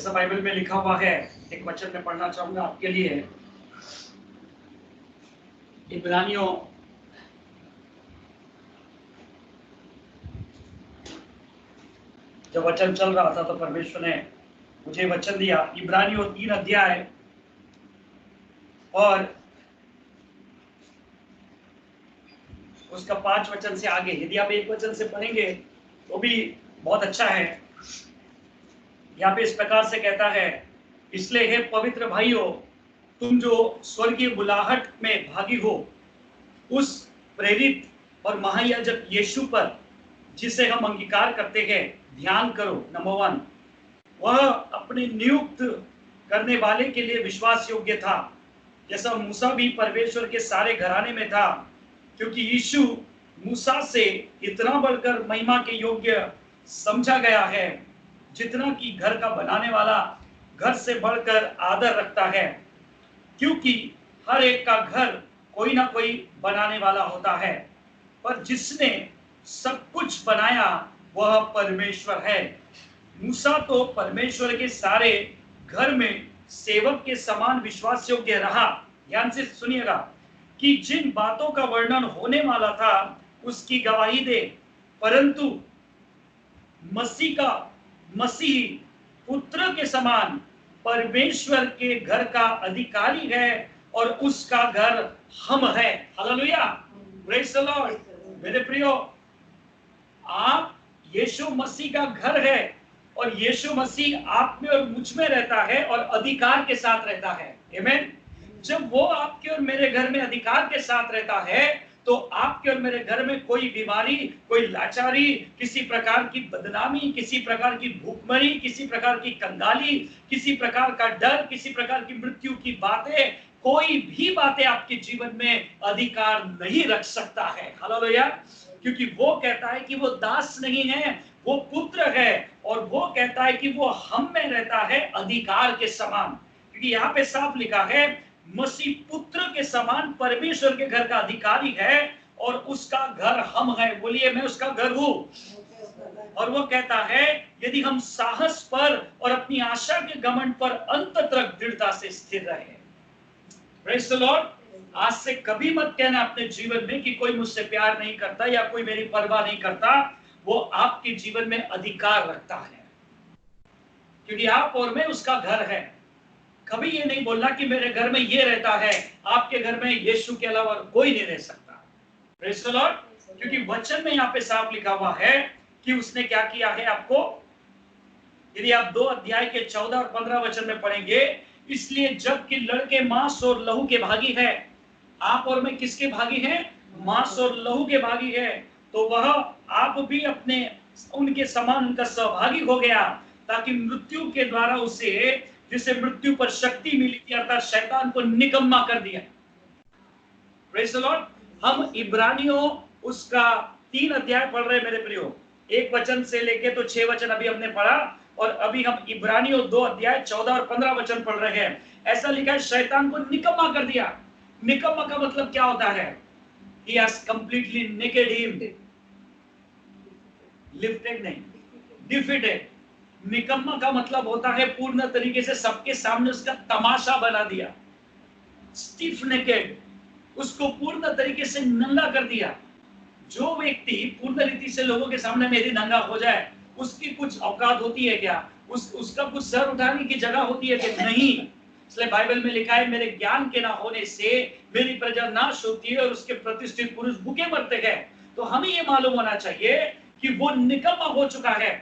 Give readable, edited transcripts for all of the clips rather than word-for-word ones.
जैसा बाइबल में लिखा हुआ है, एक वचन में पढ़ना चाहूंगा आपके लिए। इब्रानियों जब वचन चल रहा था तो परमेश्वर ने मुझे वचन दिया, इब्रानियों 3 अध्याय और उसका 5 वचन से आगे। यदि आप एक वचन से पढ़ेंगे तो भी बहुत अच्छा है। यहाँ पे इस प्रकार से कहता है, इसलिए हे पवित्र भाइयों, तुम जो स्वर्गीय बुलाहट में भागी हो, उस प्रेरित और महायाजक यीशु पर जिसे हम अंगीकार करते हैं ध्यान करो। नंबर 1, वह अपने नियुक्त करने वाले के लिए विश्वास योग्य था, जैसा मूसा भी परमेश्वर के सारे घराने में था, क्योंकि यीशु मूसा से इतना बढ़कर महिमा के योग्य समझा गया है, जितना कि घर का बनाने वाला घर से बढ़कर आदर रखता है, क्योंकि हर एक का घर कोई ना कोई बनाने वाला होता है, पर जिसने सब कुछ बनाया वह परमेश्वर है। मूसा तो परमेश्वर के सारे घर में सेवक के समान विश्वास योग्य रहा। ध्यान से सुनिएगा कि जिन बातों का वर्णन होने वाला था उसकी गवाही दे, परंतु मसीह पुत्र के समान परमेश्वर के घर का अधिकारी है और उसका घर हम है। Hallelujah, praise the Lord. मेरे प्रियो, आप यीशु मसीह का घर है और यीशु मसीह आप में और मुझ में रहता है और अधिकार के साथ रहता है। आमीन। जब वो आपके और मेरे घर में अधिकार के साथ रहता है तो आपके और मेरे घर में कोई बीमारी, कोई लाचारी, किसी प्रकार की बदनामी, किसी प्रकार की भूखमरी, किसी प्रकार की कंगाली, किसी प्रकार का डर, किसी प्रकार की मृत्यु की बातें, कोई भी बातें आपके जीवन में अधिकार नहीं रख सकता है। हालेलुया। क्योंकि वो कहता है कि वो दास नहीं है, वो पुत्र है, और वो कहता है कि वो हम में रहता है अधिकार के समान। क्योंकि यहाँ पे साफ लिखा है, मसीह पुत्र के समान परमेश्वर के घर का अधिकारी है और उसका घर हम है। बोलिए, मैं उसका घर हूं। और वो कहता है, यदि हम साहस पर और अपनी आशा के घमंड पर अंत तक दृढ़ता से स्थिर रहे। Praise the Lord. आज से कभी मत कहना अपने जीवन में कि कोई मुझसे प्यार नहीं करता या कोई मेरी परवाह नहीं करता। वो आपके जीवन में अधिकार रखता है, क्योंकि आप और मैं उसका घर है। कभी ये नहीं बोलना कि मेरे घर में ये रहता है, आपके घर में यीशु के अलावा कोई नहीं रह सकता। Praise the Lord. क्योंकि वचन में यहाँ पे साफ लिखा हुआ है कि उसने क्या किया है आपको। यदि आप 2 अध्याय के 14 और 15 वचन में पढ़ेंगे, इसलिए जबकि लड़के मांस और लहू के भागी है, आप और मैं किसके भागी हैं? मांस और लहू के भागी है, तो वह आप भी अपने उनके समान उनका सहभागी हो गया, ताकि मृत्यु के द्वारा उसे, जिसे मृत्यु पर शक्ति मिली थी, अर्थात शैतान को निकम्मा कर दिया। Praise the Lord. हम इब्रानियों उसका 3 अध्याय पढ़ रहे हैं मेरे प्रियो। 1 वचन से लेके तो 6 वचन अभी हमने पढ़ा, और अभी हम इब्रानियों 2 अध्याय 14 और 15 वचन पढ़ रहे हैं। ऐसा लिखा है, शैतान को निकम्मा कर दिया। निकम्मा का मतलब क्या होता है? He has completely naked him, lifted नहीं, defeated। निकम्मा का मतलब होता है पूर्ण तरीके से सबके सामने उसका तमाशा बना दिया। स्टिफ नेकेड, उसको पूर्ण तरीके से नंगा कर दिया। जो व्यक्ति पूर्ण रीति से लोगों के सामने में यदि नंगा हो जाए, उसकी कुछ औकात होती है क्या? उसका कुछ सर उठाने की जगह होती है कि नहीं? इसलिए बाइबल में लिखा है, मेरे ज्ञान के ना होने से मेरी प्रजा नाश होती है और उसके प्रतिष्ठित पुरुष भूखे मरते हैं। तो हमें ये मालूम होना चाहिए कि वो निकम्मा हो चुका है।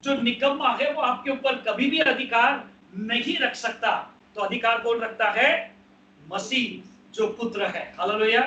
जो निकम्मा है वो आपके ऊपर कभी भी अधिकार नहीं रख सकता। तो अधिकार कौन रखता है? मसीह, जो पुत्र है। हालेलुया,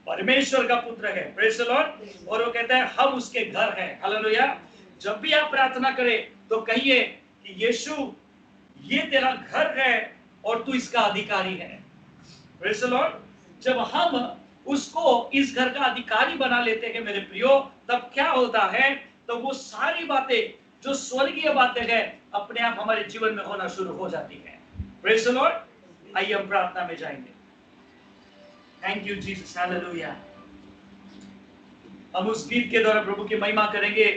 परमेश्वर का पुत्र है। Praise the Lord. और वो कहता है हम उसके घर हैं। हालेलुया। जब भी आप प्रार्थना करें तो कहिए कि यीशु, ये तेरा घर है और तू इसका अधिकारी है। Praise the Lord. जब हम उसको इस घर का अधिकारी बना लेते हैं मेरे प्रियो, तब क्या होता है? तो वो सारी बातें जो स्वर्गीय बातें हैं अपने आप हमारे जीवन में होना शुरू हो जाती है। Praise the Lord. आइए हम प्रार्थना में जाएंगे। Thank you Jesus, hallelujah. हम उस गीत के द्वारा प्रभु की महिमा करेंगे।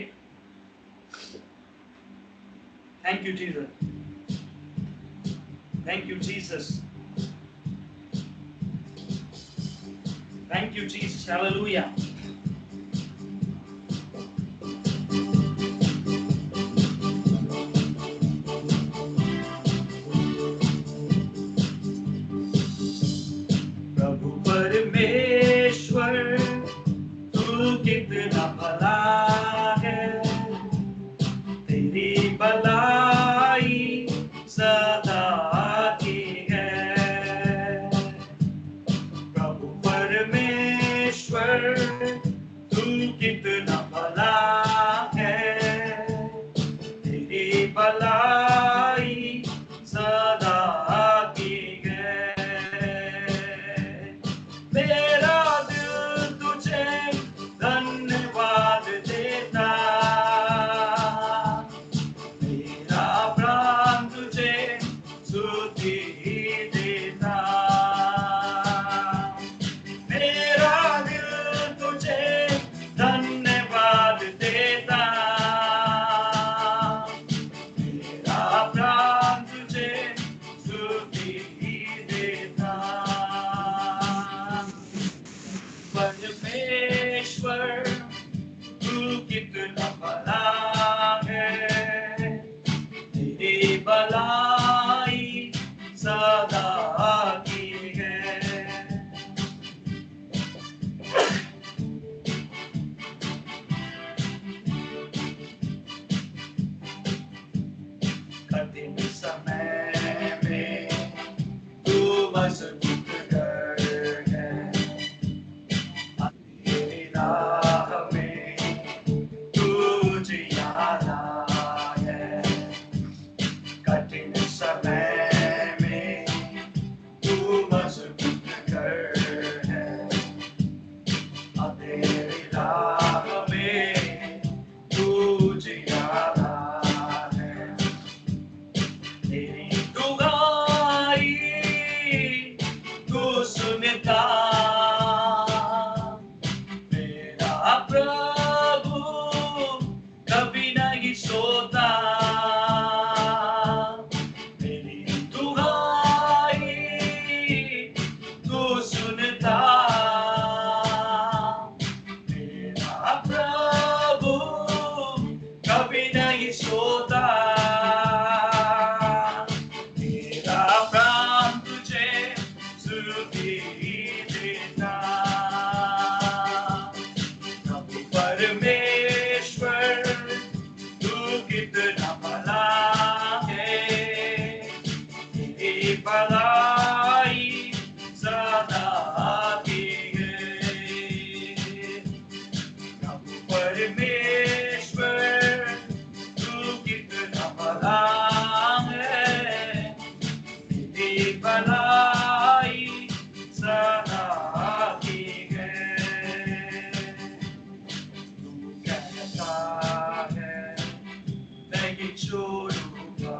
Thank you Jesus. Thank you, Jesus. Thank you, Jesus. Hallelujah. प्रभु परमेश्वर तू कितना भला है, तेरी भलाई सदा की है। प्रभु परमेश्वर तू कितना भला है, तेरी भलाई सदा की है। मेरा दिल तुझे धन्यवाद देता, मेरा प्राण तुझे स्तुति देता। मेरा दिल तुझे धन्यवाद देता, मेरा प्राण तुझे स्तुति देता। परमेश्वर तू कितना भला है, तेरी भलाई सदा की है। कठिन समय में तू मजबूत कर है, तेरी राह में तू जियारा है। कठिन समय में तू मजबूत कर है, तेरी राह में तू जियारा है। तेरी दुआई तू सुनता, मेरा प्रभु कभी नहीं सोता। मेरी दुआई तू सुनता, मेरा प्रभु कभी नहीं सोता। मेरा प्राण तुझे स्तुति देता। प्रभु परमेश्वर तू कितना भला है, तेरी भलाई सदा की है। प्रभु परमेश्वर तू कितना भला है, तेरी भलाई सदा की है। तू कहता है नहीं छोड़ूंगा,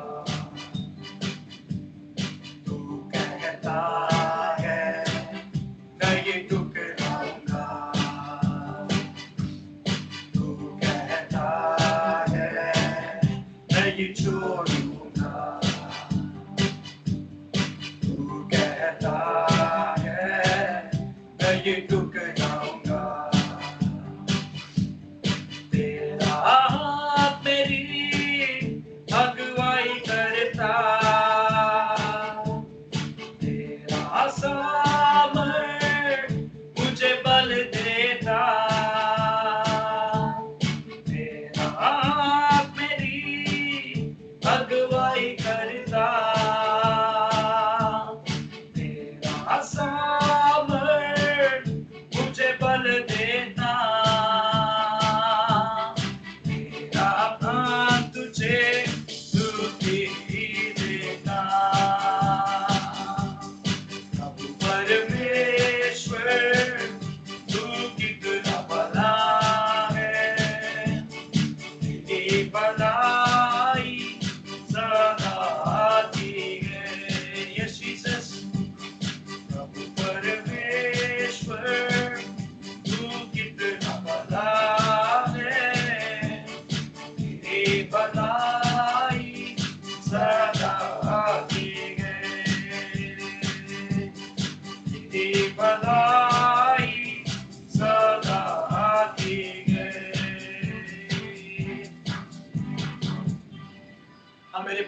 तू कहता है नहीं ठुकराऊंगा, तू कहता है नहीं छोड़ूंगा, तू कहता है नहीं ठुकराऊंगा। तेरा हाथ मेरी अगुवाई करता, तेरा सामर्थ मुझे बल देता। तेरा हाथ मेरी अगुवाई करता, तेरा सामर्थ मुझे बल देता। मेरा प्राण तुझे स्तुति देता। प्रभु परमेश्वर तू कितना भला है, तेरी भलाई सदा की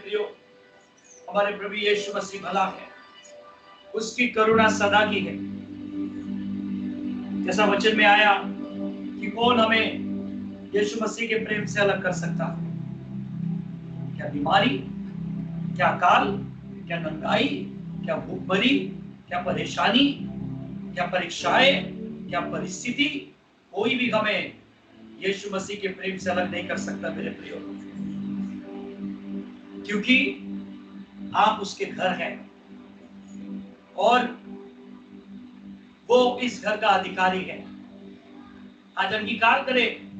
प्रियो, हमारे प्रभु यीशु मसीह भला है, उसकी करुणा सदा की है। जैसा वचन में आया कि कौन हमें यीशु मसीह के प्रेम से अलग कर सकता है? क्या बीमारी, क्या काल, क्या नंगाई, क्या भूखमरी, क्या परेशानी, क्या परीक्षाएं, क्या परिस्थिति, कोई भी हमें यीशु मसीह के प्रेम से अलग नहीं कर सकता मेरे प्रियो, क्योंकि आप उसके घर हैं और वो इस घर का अधिकारी है। आज अंगीकार करें,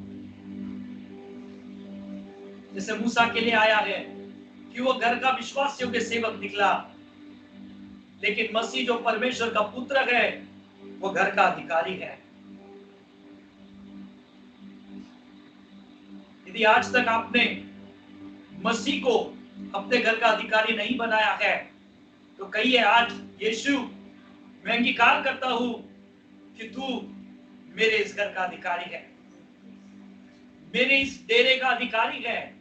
जैसे मूसा के लिए आया है कि वो घर का विश्वास योग्य सेवक निकला, लेकिन मसीह जो परमेश्वर का पुत्र है वो घर का अधिकारी है। यदि आज तक आपने मसीह को अपने घर का अधिकारी नहीं बनाया है तो कहिए आज, यीशु मैं अंगीकार करता हूं कि तू मेरे इस घर का अधिकारी है, मेरे इस डेरे का अधिकारी है,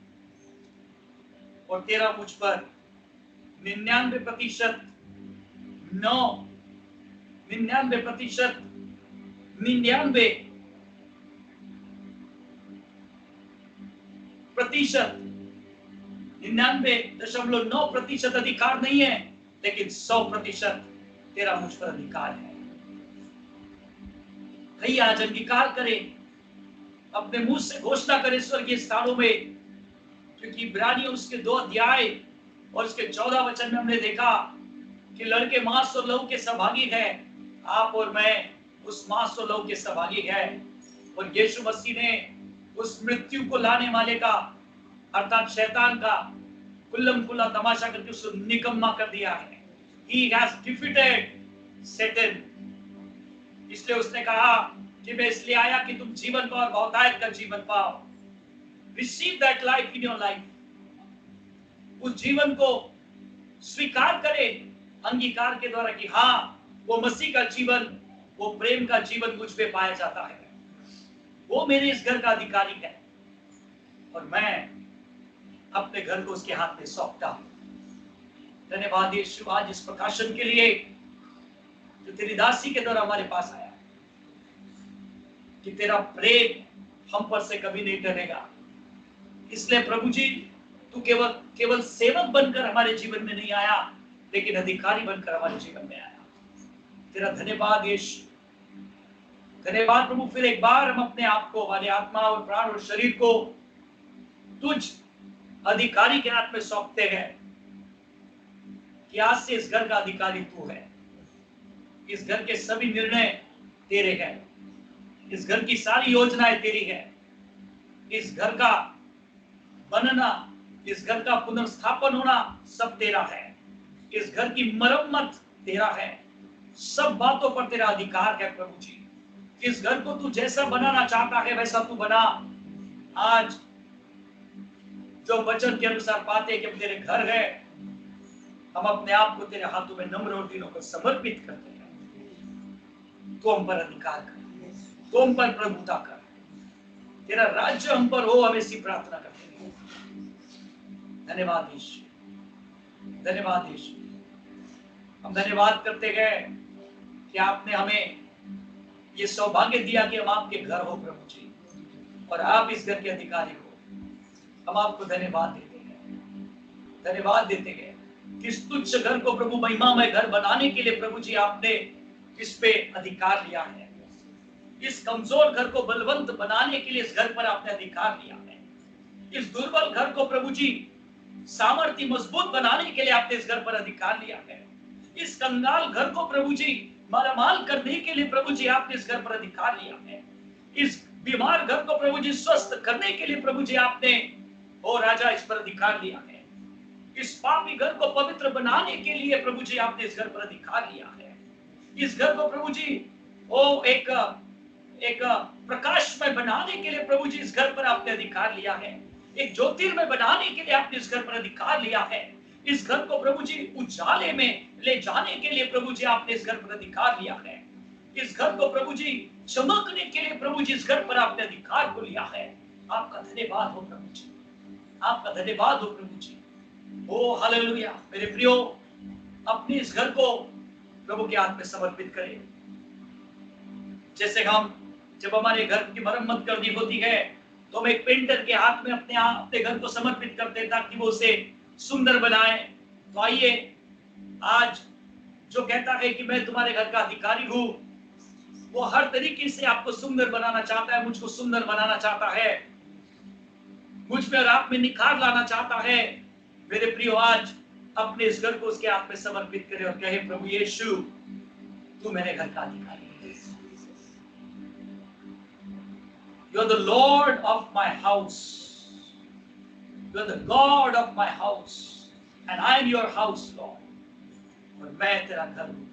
और तेरा मुझ पर 99% 99.9% अधिकार नहीं है, लेकिन 100% तेरा मुझ पर अधिकार है। कहीं आज अंगीकार करें, अपने मुंह से घोषणा करें स्वर्गीय स्थानों में, क्योंकि इब्रानियों उसके 2 अध्याय और उसके 14 वचन में हमने देखा कि लड़के मांस और लहू के सहभागी हैं, आप और मैं उस मांस और लहू के सहभागी हैं, और यीशु मसीह ने उस मृत्यु को लाने वाले का अर्थात शैतान का कुल्लम कुल्ला तमाशा करके उसको निकम्मा कर दिया है। He has defeated Satan। इसलिए उसने कहा कि मैं इसलिए आया कि तुम जीवन पाओ और बहुतायत का जीवन पाओ। Receive that life in your life। उस जीवन को स्वीकार करें अंगीकार के द्वारा कि हाँ, वो मसीह का जीवन, वो प्रेम का जीवन मुझ पे पाया जाता है, वो मेरे इस घर का अधिकारी है और मैं अपने घर को उसके हाथ में सौंपता हूं। धन्यवाद यीशु आज इस प्रकाशन के लिए जो तेरी दासी के द्वारा हमारे पास आया, कि तेरा प्रेम हम पर से कभी नहीं टलेगा। इसलिए प्रभु जी, तू केवल सेवक बनकर हमारे जीवन में नहीं आया, लेकिन अधिकारी बनकर हमारे जीवन में आया। तेरा धन्यवाद यीशु, धन्यवाद प्रभु। फिर एक बार हम अपने आप को, हमारी आत्मा और प्राण और शरीर को तुझ अधिकारी के हाथ में सौंपते हैं कि आज से इस घर का अधिकारी तू है। इस घर के सभी निर्णय तेरे हैं, इस घर की सारी योजनाएं तेरी है, इस घर का बनना, इस घर का पुनर्स्थापन होना सब तेरा है, इस घर की मरम्मत तेरा है, सब बातों पर तेरा अधिकार है प्रभु जी। इस घर को तू जैसा बनाना चाहता है वैसा तू बना। आज जो वचन के अनुसार पाते हैं कि हम तेरे घर है, हम अपने आप को तेरे हाथों में नम्र और दिनों को समर्पित करते हैं। तो हम पर अधिकार कर, तो हम पर प्रभुता कर, तेरा राज्य हम पर हो, हम ऐसी प्रार्थना करते हैं। धन्यवाद यीशु, धन्यवाद यीशु। हम धन्यवाद करते हैं कि आपने हमें ये सौभाग्य दिया कि हम आपके घर हो प्रभु जी, और आप इस घर के अधिकारी हो। हम आपको धन्यवाद देते हैं, धन्यवाद देते हैं कि इस तुच्छ घर को प्रभु महिमामय घर बनाने के लिए प्रभु जी आपने इस पे अधिकार लिया है। इस कमजोर घर को बलवंत बनाने के लिए इस घर पर आपने अधिकार लिया है। इस दुर्बल घर को प्रभु जी सामर्थ्य मजबूत बनाने के लिए आपने इस घर पर अधिकार लिया है। इस कंगाल घर को प्रभु जी मालामाल करने के लिए प्रभु जी आपने इस घर पर अधिकार लिया है। इस बीमार घर को प्रभु जी स्वस्थ करने के लिए प्रभु जी आपने, ओ राजा, इस पर अधिकार लिया है। इस पापी घर को पवित्र बनाने के लिए प्रभु जी आपने इस घर पर अधिकार लिया है। इस घर को प्रभु जी ओ एक प्रकाशमय बनाने के लिए प्रभु जी इस घर पर आपने अधिकार लिया है। एक ज्योतिर्मय बनाने के लिए आपने इस घर पर अधिकार लिया है। इस घर को प्रभु जी उजाले में ले जाने के लिए प्रभु जी आपने इस घर पर अधिकार लिया है। इस घर को प्रभु जी चमकने के लिए प्रभु जी इस घर पर आपने अधिकार को लिया है। आपका धन्यवाद हो प्रभु जी, आपका धन्यवाद हो प्रभु जी। ओ हालेलुया। मेरे प्रियो, अपने इस घर को प्रभु के हाथ में समर्पित करें। जैसे हम जब हमारे घर की मरम्मत करनी होती है तो हम एक पेंटर के हाथ में अपने घर को समर्पित करते हैं ताकि वो उसे सुंदर बनाए। तो आइए, आज जो कहता है कि मैं तुम्हारे घर का अधिकारी हूं, वो हर तरीके से आपको सुंदर बनाना चाहता है, मुझको सुंदर बनाना चाहता है, मुझ में और आप में निखार लाना चाहता है। मेरे प्रियो, आज अपने इस घर को उसके हाथ में समर्पित करें और कहे, प्रभु यीशु, तू मेरे घर का अधिकारी है। You are the Lord of my house. You are the God of my house, and I am your house, Lord. और मैं तेरा घर हूं,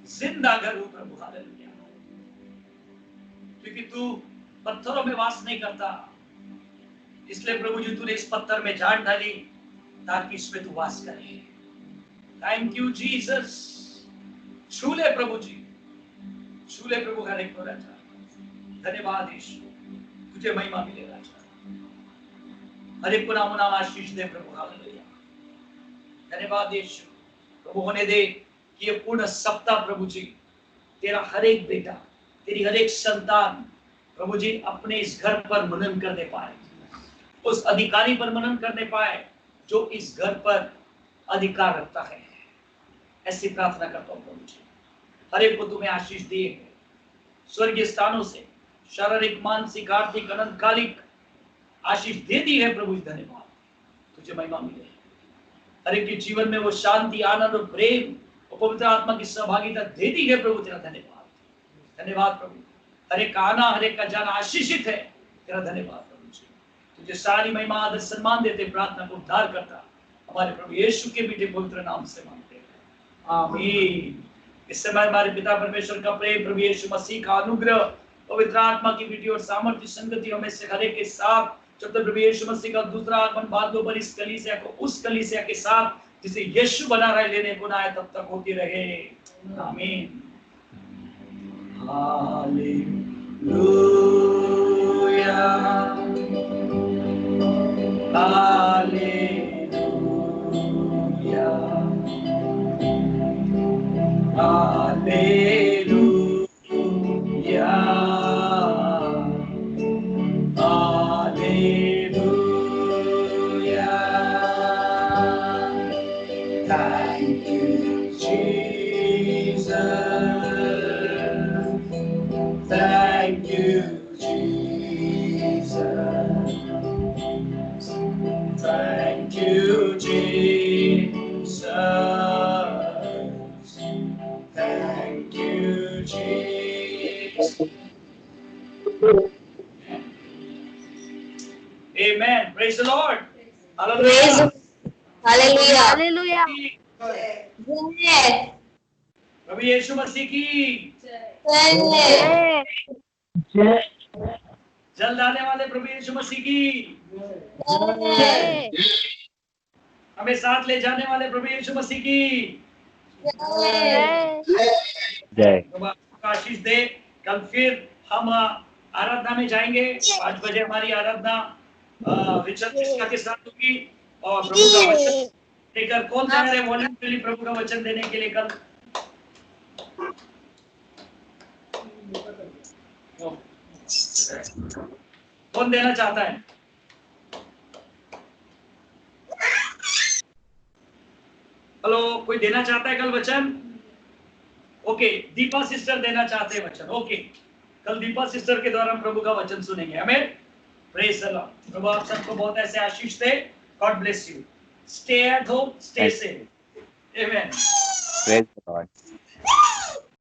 जिंदा घर हूं प्रभु। हालेलुया। क्योंकि तू पत्थरों में वास नहीं करता, इसलिए प्रभु जी तूने इस पत्थर में जान डाली ताकि इसमें तू वास करे। Thank you Jesus. छू ले प्रभु जी, छू ले प्रभु हर एक को राजा। धन्यवाद यीशु, तुझे महिमा मिले राजा। हर एक को नाम आशीष दे प्रभु। हालेलुया। धन्यवाद यीशु। प्रभु होने दे कि ये पूर्ण सप्ताह प्रभु जी तेरा हर एक बेटा, तेरी हर एक संतान प्रभु जी अपने इस घर पर मनन करने पाए, उस अधिकारी पर मनन करने पाए जो इस घर पर अधिकार रखता है। ऐसी प्रार्थना करता हूँ प्रभु जी। हर एक को तुम्हें आशीष दिए है स्वर्गीय स्थानों से, शारीरिक, मानसिक, आर्थिक, अनंतकालिक आशीष दे दी है प्रभु। धन्यवाद, तुझे महिमा मिले। हर एक के जीवन में वो शांति, आनंद और प्रेम और पवित्र आत्मा की सहभागिता दे दी है प्रभु। तेरा धन्यवाद, धन्यवाद प्रभु। हर एक का आना, हर एक का जाना आशीषित है। तेरा धन्यवाद प्रभु जी। तुझे सारी महिमा, आदर, सम्मान देते, प्रार्थना को उद्धार करता हमारे प्रभु यीशु के मीठे पवित्र नाम से मांगते हैं, आमीन। इस समय हमारे पिता परमेश्वर का प्रेम, प्रभु यीशु मसीह का अनुग्रह, पवित्र आत्मा की विधि और सामर्थ्य संगति हमें से हर एक के साथ, जब तक प्रभु यीशु मसीह का दूसरा आगमन बादलों पर इस कलीसिया को उस कलीसिया के साथ जिसे यीशु बना रहे, लेने को ना आए, तब तक होती रहे। आमीन। Hallelujah, hallelujah, hallelujah, hallelujah. Thank you, Jesus. Thank you, Jesus. Thank you, Jesus. Thank you, Jesus. Amen. Praise the Lord. Hallelujah. Hallelujah. Hallelujah. प्रभु यीशु मसीह की Jai. जल्द आने वाले प्रभु यीशु मसीह की, Jai. हमें साथ ले जाने वाले प्रभु यीशु मसीह की Jai. प्रभु आपको आशीष दे। कल फिर हम आराधना में जाएंगे। 5 बजे हमारी आराधना रिचर्ड कृष्णा के साथ होगी और प्रभु का वचन लेकर कौन तैयार है वॉलंटियरली प्रभु का वचन देने के लिए? कल कौन देना चाहता है? हेलो, कोई देना चाहता है कल वचन? ओके, दीपा सिस्टर देना चाहते हैं वचन। ओके, कल दीपा सिस्टर के द्वारा हम प्रभु का वचन सुनेंगे। आमीन। Praise the Lord. प्रभु आप सबको बहुत ऐसे आशीष दे। God bless you. Stay at home, stay safe. आमीन। Praise the Lord.